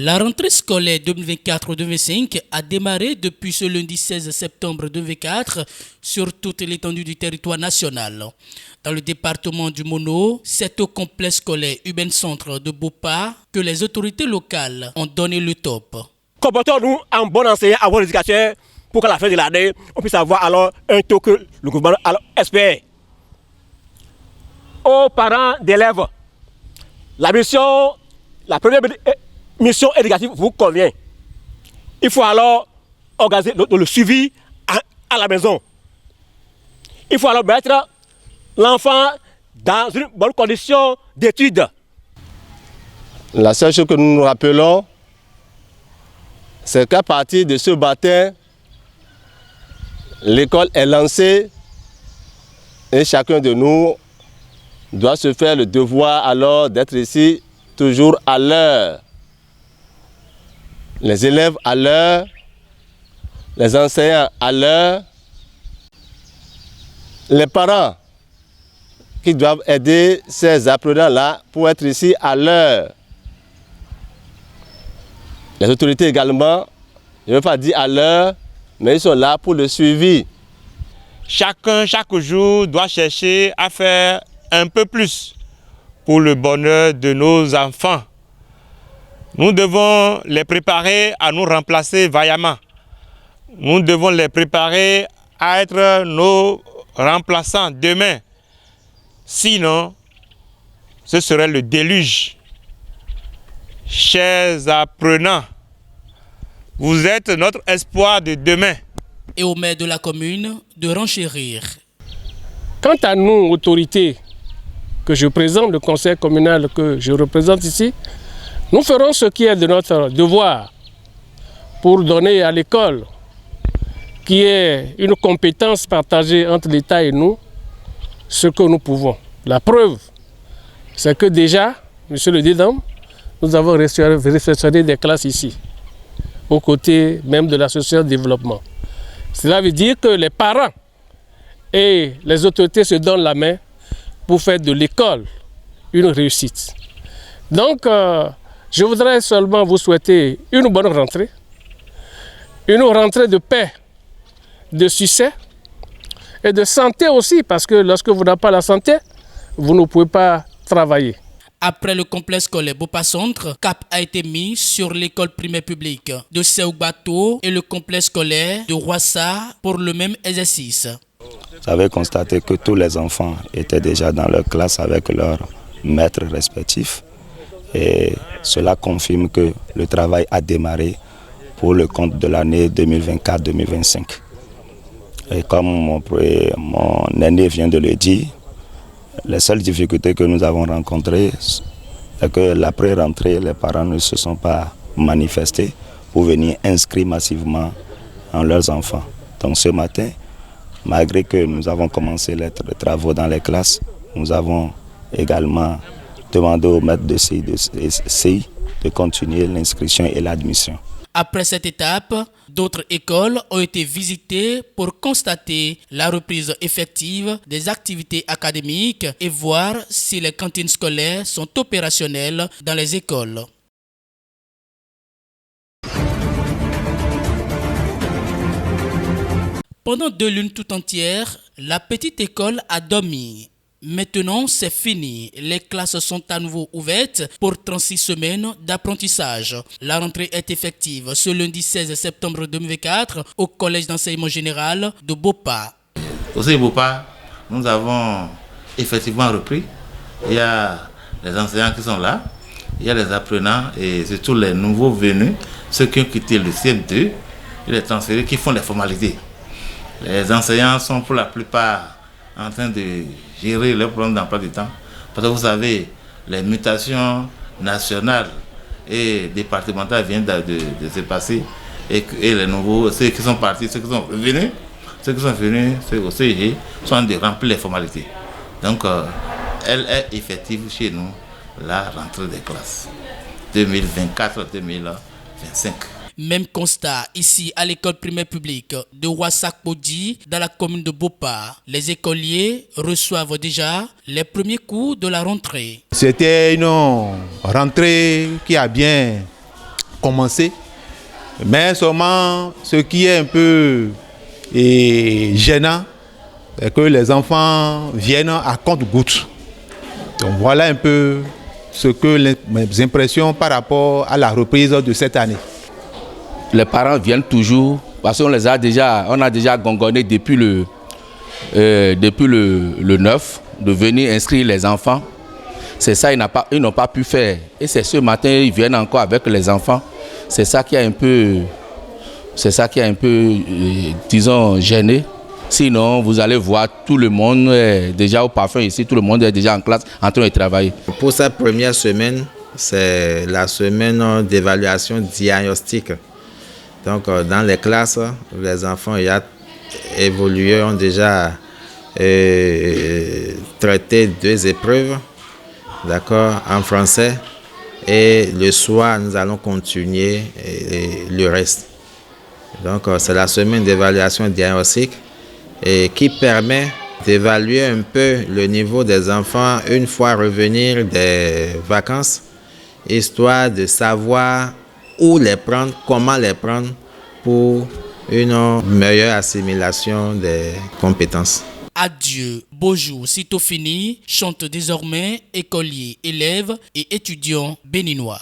La rentrée scolaire 2024-2025 a démarré depuis ce lundi 16 septembre 2024 sur toute l'étendue du territoire national. Dans le département du Mono, c'est au complexe scolaire Urbain Centre de Bopa que les autorités locales ont donné le top. Comportons-nous en bon enseignant, en bon éducateur pour qu'à la fin de l'année, on puisse avoir alors un taux que le gouvernement espère. Aux parents d'élèves, la première mission éducative vous convient. Il faut alors organiser le suivi à la maison. Il faut alors mettre l'enfant dans une bonne condition d'études. La seule chose que nous nous rappelons, c'est qu'à partir de ce matin, l'école est lancée et chacun de nous doit se faire le devoir alors d'être ici toujours à l'heure. Les élèves à l'heure, les enseignants à l'heure, les parents qui doivent aider ces apprenants-là pour être ici à l'heure. Les autorités également, je ne veux pas dire à l'heure, mais ils sont là pour le suivi. Chacun, chaque jour, doit chercher à faire un peu plus pour le bonheur de nos enfants. Nous devons les préparer à nous remplacer vaillamment. Nous devons les préparer à être nos remplaçants demain. Sinon, ce serait le déluge. Chers apprenants, vous êtes notre espoir de demain. Et au maire de la commune de renchérir. Quant à nous, autorités, que je présente, le conseil communal que je représente ici, nous ferons ce qui est de notre devoir pour donner à l'école, qui est une compétence partagée entre l'État et nous, ce que nous pouvons. La preuve, c'est que déjà, monsieur le Dédam, nous avons réfectionné des classes ici, aux côtés même de l'association de développement. Cela veut dire que les parents et les autorités se donnent la main pour faire de l'école une réussite. Donc, je voudrais seulement vous souhaiter une bonne rentrée de paix, de succès et de santé aussi, parce que lorsque vous n'avez pas la santé, vous ne pouvez pas travailler. Après le complexe scolaire Bopa Centre, cap a été mis sur l'école primaire publique de Seoubato et le complexe scolaire de Ouassa pour le même exercice. J'avais constaté que tous les enfants étaient déjà dans leur classe avec leurs maîtres respectifs. Et cela confirme que le travail a démarré pour le compte de l'année 2024-2025. Et comme mon aîné vient de le dire, les seules difficultés que nous avons rencontrées, c'est que l'après-rentrée, les parents ne se sont pas manifestés pour venir inscrire massivement leurs enfants. Donc ce matin, malgré que nous avons commencé les travaux dans les classes, nous avons également demandé au maître de CI de continuer l'inscription et l'admission. Après cette étape, d'autres écoles ont été visitées pour constater la reprise effective des activités académiques et voir si les cantines scolaires sont opérationnelles dans les écoles. Pendant 2 lunes tout entières, la petite école a dormi. Maintenant, c'est fini. Les classes sont à nouveau ouvertes pour 36 semaines d'apprentissage. La rentrée est effective ce lundi 16 septembre 2024 au Collège d'enseignement général de Bopa. Au sein de Bopa, nous avons effectivement repris. Il y a les enseignants qui sont là, il y a les apprenants et surtout les nouveaux venus, ceux qui ont quitté le CM2 et les transférés qui font les formalités. Les enseignants sont pour la plupart en train de gérer leurs problèmes d'emploi du temps. Parce que vous savez, les mutations nationales et départementales viennent de se passer. Et les nouveaux, ceux qui sont partis, ceux qui sont venus au CIG, sont en train de remplir les formalités. Donc, elle est effective chez nous, la rentrée des classes 2024-2025. Même constat ici à l'école primaire publique de Ouassakpodi dans la commune de Bopa. Les écoliers reçoivent déjà les premiers cours de la rentrée. C'était une rentrée qui a bien commencé. Mais seulement ce qui est un peu gênant, c'est que les enfants viennent à compte-gouttes. Donc voilà un peu ce que mes impressions par rapport à la reprise de cette année. Les parents viennent toujours parce qu'on a déjà gongonné depuis le 9 de venir inscrire les enfants. C'est ça, ils n'ont pas pu faire. Et c'est ce matin, ils viennent encore avec les enfants. C'est ça qui a un peu, disons, gêné. Sinon, vous allez voir, tout le monde est déjà au parfum ici, tout le monde est déjà en classe en train de travailler. Pour cette première semaine, c'est la semaine d'évaluation diagnostique. Donc, dans les classes, les enfants évolués ont déjà traité 2 épreuves, d'accord, en français. Et le soir, nous allons continuer le reste. Donc, c'est la semaine d'évaluation diagnostique et qui permet d'évaluer un peu le niveau des enfants une fois revenir des vacances, histoire de savoir où les prendre, comment les prendre pour une meilleure assimilation des compétences. Adieu, beau jour, sitôt fini, chantent désormais écoliers, élèves et étudiants béninois.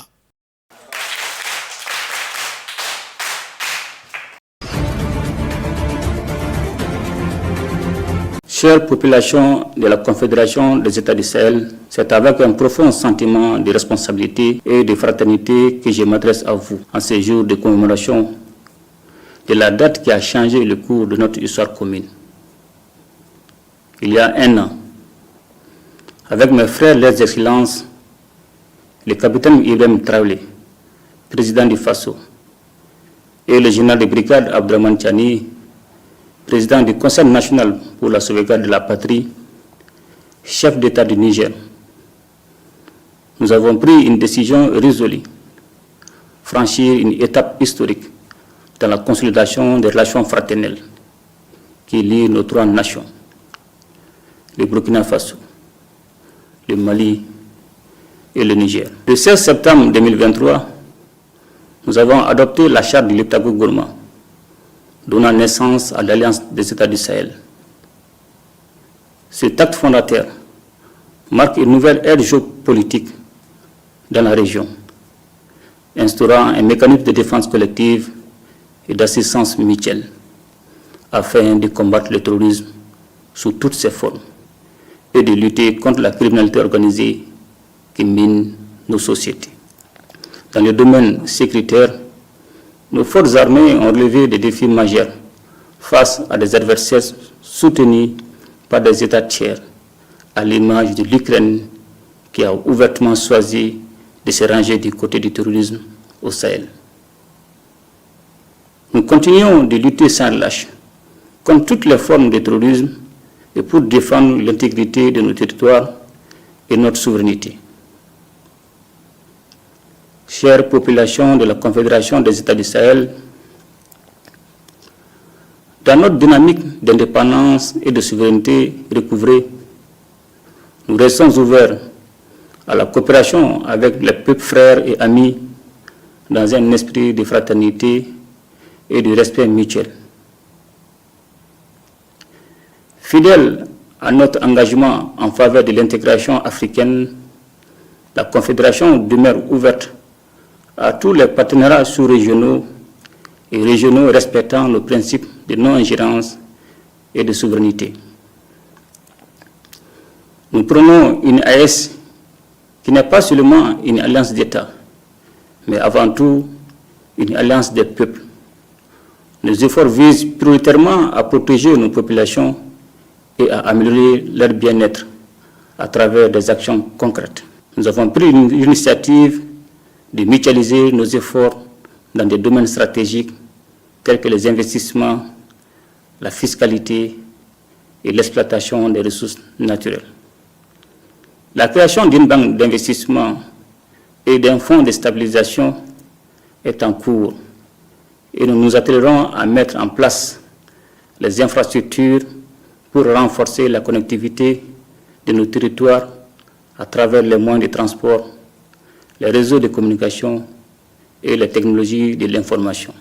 Chère population de la Confédération des États du Sahel, c'est avec un profond sentiment de responsabilité et de fraternité que je m'adresse à vous en ces jours de commémoration de la date qui a changé le cours de notre histoire commune. Il y a 1 an, avec mes frères, les excellences, le capitaine Ibrahim Traoré, président du FASO, et le général de brigade Abdraman Tchani, président du Conseil national pour la sauvegarde de la patrie, chef d'État du Niger, nous avons pris une décision résolue, franchir une étape historique dans la consolidation des relations fraternelles qui lient nos 3 nations, le Burkina Faso, le Mali et le Niger. Le 16 septembre 2023, nous avons adopté la charte de l'Iptako-Gourma, donnant naissance à l'Alliance des États du Sahel. Cet acte fondateur marque une nouvelle ère géopolitique dans la région, instaurant un mécanisme de défense collective et d'assistance mutuelle afin de combattre le terrorisme sous toutes ses formes et de lutter contre la criminalité organisée qui mine nos sociétés. Dans le domaine sécuritaire, nos forces armées ont relevé des défis majeurs face à des adversaires soutenus par des États tiers, à l'image de l'Ukraine qui a ouvertement choisi de se ranger du côté du terrorisme au Sahel. Nous continuons de lutter sans relâche contre toutes les formes de terrorisme et pour défendre l'intégrité de nos territoires et notre souveraineté. Chère population de la Confédération des États du Sahel, dans notre dynamique d'indépendance et de souveraineté recouvrée, nous restons ouverts à la coopération avec les peuples frères et amis dans un esprit de fraternité et de respect mutuel. Fidèle à notre engagement en faveur de l'intégration africaine, la Confédération demeure ouverte à tous les partenariats sous-régionaux et régionaux respectant le principe de non-ingérence et de souveraineté. Nous prenons une AES qui n'est pas seulement une alliance d'États, mais avant tout une alliance des peuples. Nos efforts visent prioritairement à protéger nos populations et à améliorer leur bien-être à travers des actions concrètes. Nous avons pris l'initiative de mutualiser nos efforts dans des domaines stratégiques tels que les investissements, la fiscalité et l'exploitation des ressources naturelles. La création d'une banque d'investissement et d'un fonds de stabilisation est en cours et nous nous attellerons à mettre en place les infrastructures pour renforcer la connectivité de nos territoires à travers les moyens de transport, les réseaux de communication et les technologies de l'information.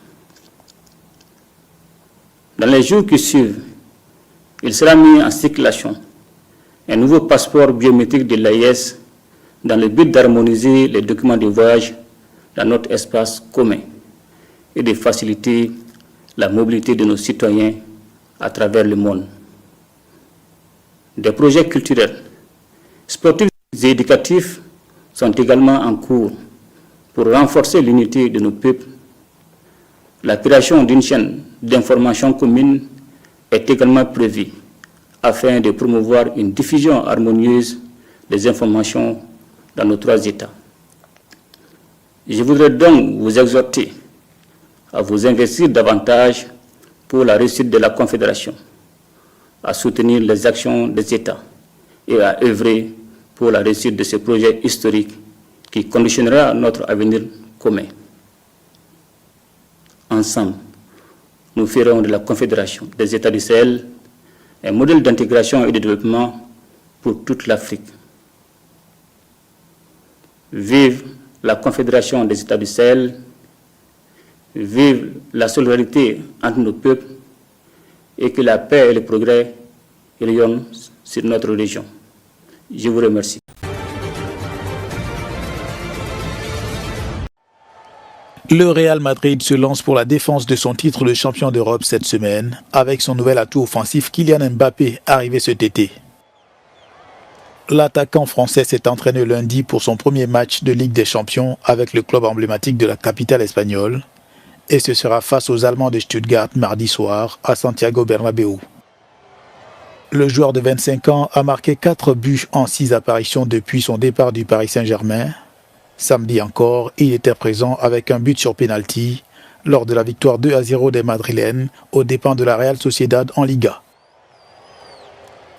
Dans les jours qui suivent, il sera mis en circulation un nouveau passeport biométrique de l'AIS dans le but d'harmoniser les documents de voyage dans notre espace commun et de faciliter la mobilité de nos citoyens à travers le monde. Des projets culturels, sportifs et éducatifs sont également en cours pour renforcer l'unité de nos peuples. La création d'une chaîne d'information commune est également prévue afin de promouvoir une diffusion harmonieuse des informations dans nos 3 États. Je voudrais donc vous exhorter à vous investir davantage pour la réussite de la Confédération, à soutenir les actions des États et à œuvrer pour la réussite de ce projet historique qui conditionnera notre avenir commun. Ensemble, nous ferons de la Confédération des États du Sahel un modèle d'intégration et de développement pour toute l'Afrique. Vive la Confédération des États du Sahel, vive la solidarité entre nos peuples et que la paix et le progrès rayonnent sur notre région. Je vous remercie. Le Real Madrid se lance pour la défense de son titre de champion d'Europe cette semaine avec son nouvel atout offensif Kylian Mbappé arrivé cet été. L'attaquant français s'est entraîné lundi pour son premier match de Ligue des Champions avec le club emblématique de la capitale espagnole et ce sera face aux Allemands de Stuttgart mardi soir à Santiago Bernabéu. Le joueur de 25 ans a marqué 4 buts en 6 apparitions depuis son départ du Paris Saint-Germain. Samedi encore, il était présent avec un but sur pénalty lors de la victoire 2-0 des Madrilènes aux dépens de la Real Sociedad en Liga.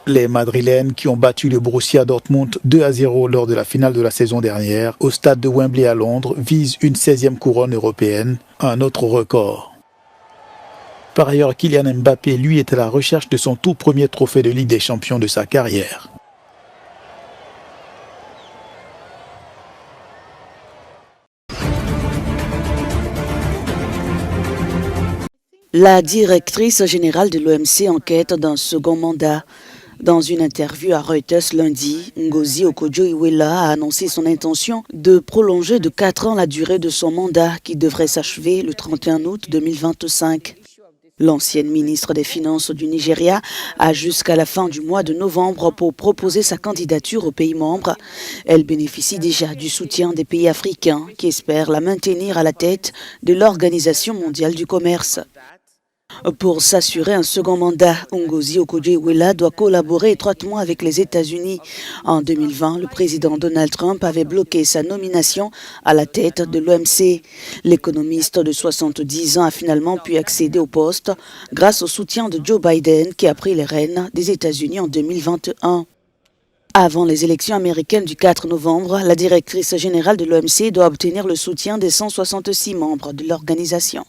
Les Madrilènes qui ont battu le Borussia Dortmund 2-0 lors de la finale de la saison dernière au stade de Wembley à Londres visent une 16e couronne européenne, un autre record. Par ailleurs, Kylian Mbappé, lui, est à la recherche de son tout premier trophée de Ligue des Champions de sa carrière. La directrice générale de l'OMC enquête d'un second mandat. Dans une interview à Reuters lundi, Ngozi Okonjo-Iweala a annoncé son intention de prolonger de 4 ans la durée de son mandat qui devrait s'achever le 31 août 2025. L'ancienne ministre des Finances du Nigeria a jusqu'à la fin du mois de novembre pour proposer sa candidature aux pays membres. Elle bénéficie déjà du soutien des pays africains qui espèrent la maintenir à la tête de l'Organisation mondiale du commerce. Pour s'assurer un second mandat, Ngozi Okonjo-Iweala doit collaborer étroitement avec les États-Unis. En 2020, le président Donald Trump avait bloqué sa nomination à la tête de l'OMC. L'économiste de 70 ans a finalement pu accéder au poste grâce au soutien de Joe Biden qui a pris les rênes des États-Unis en 2021. Avant les élections américaines du 4 novembre, la directrice générale de l'OMC doit obtenir le soutien des 166 membres de l'organisation.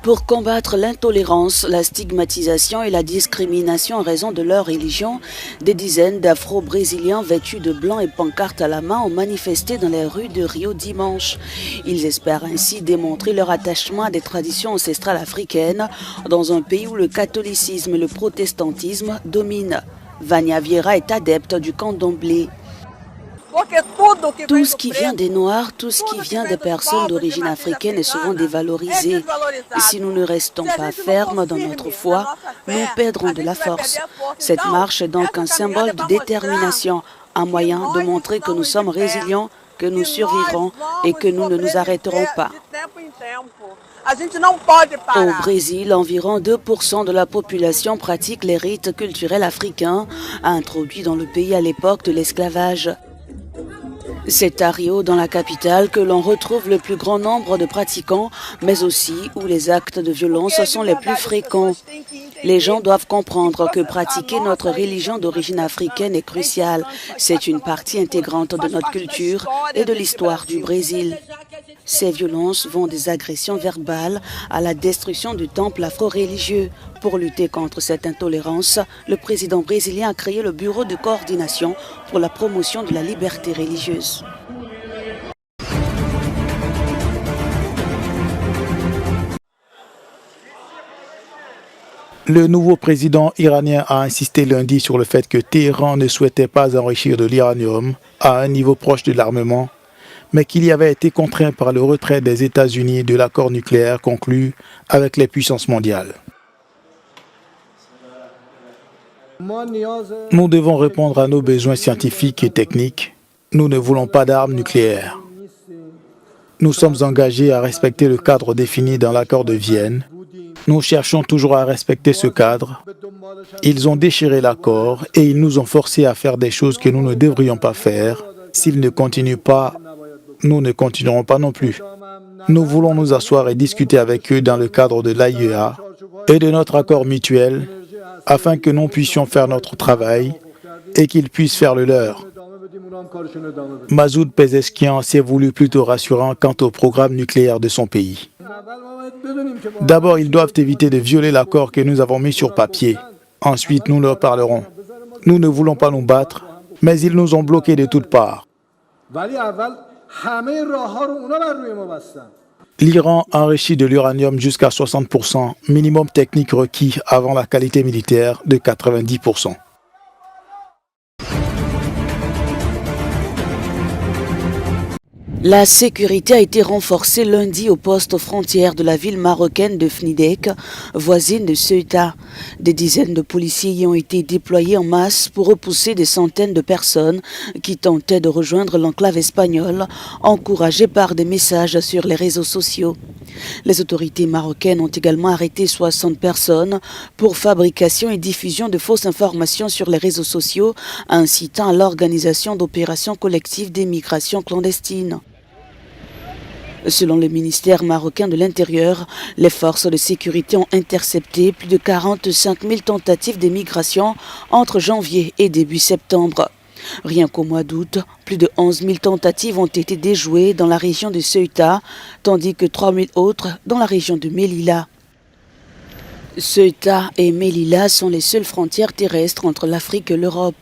Pour combattre l'intolérance, la stigmatisation et la discrimination en raison de leur religion, des dizaines d'Afro-Brésiliens vêtus de blanc et pancartes à la main ont manifesté dans les rues de Rio dimanche. Ils espèrent ainsi démontrer leur attachement à des traditions ancestrales africaines dans un pays où le catholicisme et le protestantisme dominent. Vania Vieira est adepte du candomblé. Tout ce qui vient des Noirs, tout ce qui vient des personnes d'origine africaine est souvent dévalorisé. Si nous ne restons pas fermes dans notre foi, nous perdrons de la force. Cette marche est donc un symbole de détermination, un moyen de montrer que nous sommes résilients, que nous survivrons et que nous ne nous arrêterons pas. Au Brésil, environ 2% de la population pratique les rites culturels africains, introduits dans le pays à l'époque de l'esclavage. C'est à Rio, dans la capitale, que l'on retrouve le plus grand nombre de pratiquants, mais aussi où les actes de violence sont les plus fréquents. Les gens doivent comprendre que pratiquer notre religion d'origine africaine est crucial. C'est une partie intégrante de notre culture et de l'histoire du Brésil. Ces violences vont des agressions verbales à la destruction du temple afro-religieux. Pour lutter contre cette intolérance, le président brésilien a créé le Bureau de coordination pour la promotion de la liberté religieuse. Le nouveau président iranien a insisté lundi sur le fait que Téhéran ne souhaitait pas enrichir de l'uranium à un niveau proche de l'armement, mais qu'il y avait été contraint par le retrait des États-Unis de l'accord nucléaire conclu avec les puissances mondiales. Nous devons répondre à nos besoins scientifiques et techniques. Nous ne voulons pas d'armes nucléaires. Nous sommes engagés à respecter le cadre défini dans l'accord de Vienne. Nous cherchons toujours à respecter ce cadre. Ils ont déchiré l'accord et ils nous ont forcés à faire des choses que nous ne devrions pas faire. S'ils ne continuent pas, nous ne continuerons pas non plus. Nous voulons nous asseoir et discuter avec eux dans le cadre de l'AIEA et de notre accord mutuel afin que nous puissions faire notre travail et qu'ils puissent faire le leur. Masoud Pezeshkian s'est voulu plutôt rassurant quant au programme nucléaire de son pays. D'abord, ils doivent éviter de violer l'accord que nous avons mis sur papier. Ensuite, nous leur parlerons. Nous ne voulons pas nous battre, mais ils nous ont bloqués de toutes parts. L'Iran enrichit de l'uranium jusqu'à 60%, minimum technique requis avant la qualité militaire de 90%. La sécurité a été renforcée lundi au poste frontière de la ville marocaine de Fnidek, voisine de Ceuta. Des dizaines de policiers y ont été déployés en masse pour repousser des centaines de personnes qui tentaient de rejoindre l'enclave espagnole, encouragées par des messages sur les réseaux sociaux. Les autorités marocaines ont également arrêté 60 personnes pour fabrication et diffusion de fausses informations sur les réseaux sociaux, incitant à l'organisation d'opérations collectives d'émigration clandestine. Selon le ministère marocain de l'Intérieur, les forces de sécurité ont intercepté plus de 45 000 tentatives d'émigration entre janvier et début septembre. Rien qu'au mois d'août, plus de 11 000 tentatives ont été déjouées dans la région de Ceuta, tandis que 3 000 autres dans la région de Melilla. Ceuta et Melilla sont les seules frontières terrestres entre l'Afrique et l'Europe.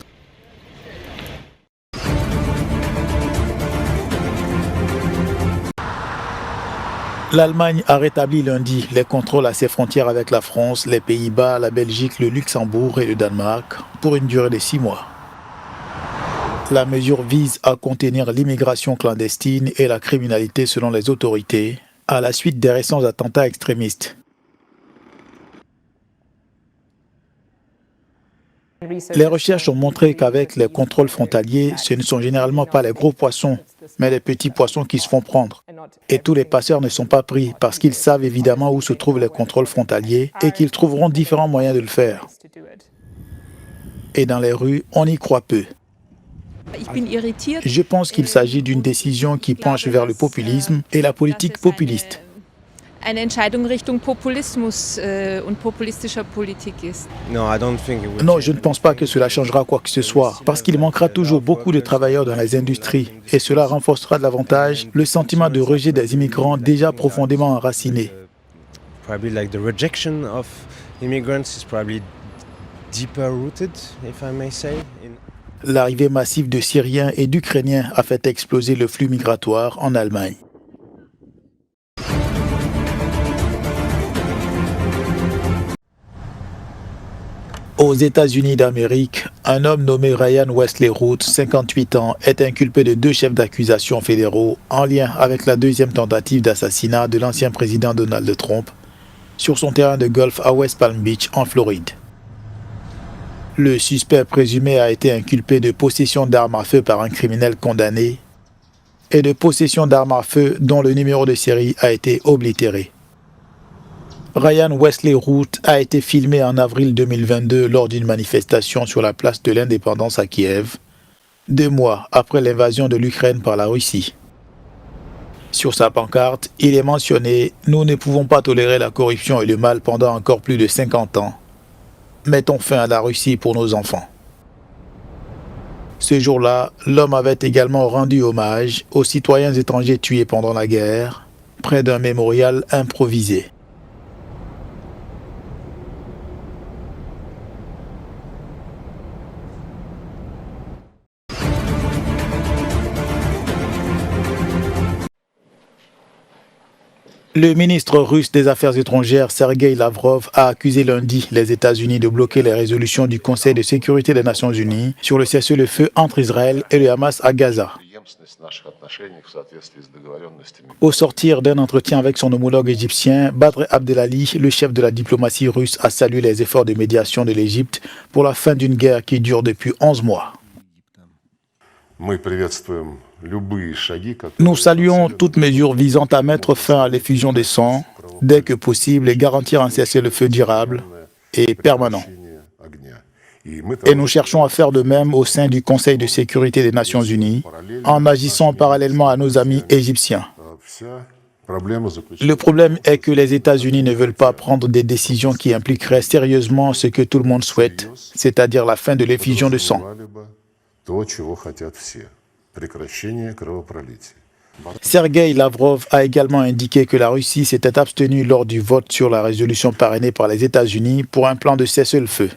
L'Allemagne a rétabli lundi les contrôles à ses frontières avec la France, les Pays-Bas, la Belgique, le Luxembourg et le Danemark pour une durée de 6 mois. La mesure vise à contenir l'immigration clandestine et la criminalité selon les autorités, à la suite des récents attentats extrémistes. Les recherches ont montré qu'avec les contrôles frontaliers, ce ne sont généralement pas les gros poissons, mais les petits poissons qui se font prendre. Et tous les passeurs ne sont pas pris parce qu'ils savent évidemment où se trouvent les contrôles frontaliers et qu'ils trouveront différents moyens de le faire. Et dans les rues, on y croit peu. Je pense qu'il s'agit d'une décision qui penche vers le populisme et la politique populiste. Eine Entscheidung Richtung Populismus und populistischer Politik ist. Non, je ne pense pas que cela changera quoi que ce soit, parce qu'il manquera toujours beaucoup de travailleurs dans les industries, et cela renforcera davantage le sentiment de rejet des immigrants déjà profondément enracinés. L'arrivée massive de Syriens et d'Ukrainiens a fait exploser le flux migratoire en Allemagne. Aux États-Unis d'Amérique, un homme nommé Ryan Wesley Root, 58 ans, est inculpé de 2 chefs d'accusation fédéraux en lien avec la deuxième tentative d'assassinat de l'ancien président Donald Trump sur son terrain de golf à West Palm Beach, en Floride. Le suspect présumé a été inculpé de possession d'armes à feu par un criminel condamné et de possession d'armes à feu dont le numéro de série a été oblitéré. Ryan Wesley Root a été filmé en avril 2022 lors d'une manifestation sur la place de l'Indépendance à Kiev, 2 mois après l'invasion de l'Ukraine par la Russie. Sur sa pancarte, il est mentionné « Nous ne pouvons pas tolérer la corruption et le mal pendant encore plus de 50 ans. Mettons fin à la Russie pour nos enfants ». Ce jour-là, l'homme avait également rendu hommage aux citoyens étrangers tués pendant la guerre, près d'un mémorial improvisé. Le ministre russe des Affaires étrangères, Sergueï Lavrov, a accusé lundi les États-Unis de bloquer les résolutions du Conseil de sécurité des Nations Unies sur le cessez-le-feu entre Israël et le Hamas à Gaza. Au sortir d'un entretien avec son homologue égyptien, Badr Abdelali, le chef de la diplomatie russe, a salué les efforts de médiation de l'Égypte pour la fin d'une guerre qui dure depuis 11 mois. Nous saluons toute mesure visant à mettre fin à l'effusion des sangs dès que possible et garantir un cessez-le-feu durable et permanent. Et nous cherchons à faire de même au sein du Conseil de sécurité des Nations Unies, en agissant parallèlement à nos amis égyptiens. Le problème est que les États-Unis ne veulent pas prendre des décisions qui impliqueraient sérieusement ce que tout le monde souhaite, c'est-à-dire la fin de l'effusion de sang. Sergueï Lavrov a également indiqué que la Russie s'était abstenue lors du vote sur la résolution parrainée par les États-Unis pour un plan de cessez-le-feu.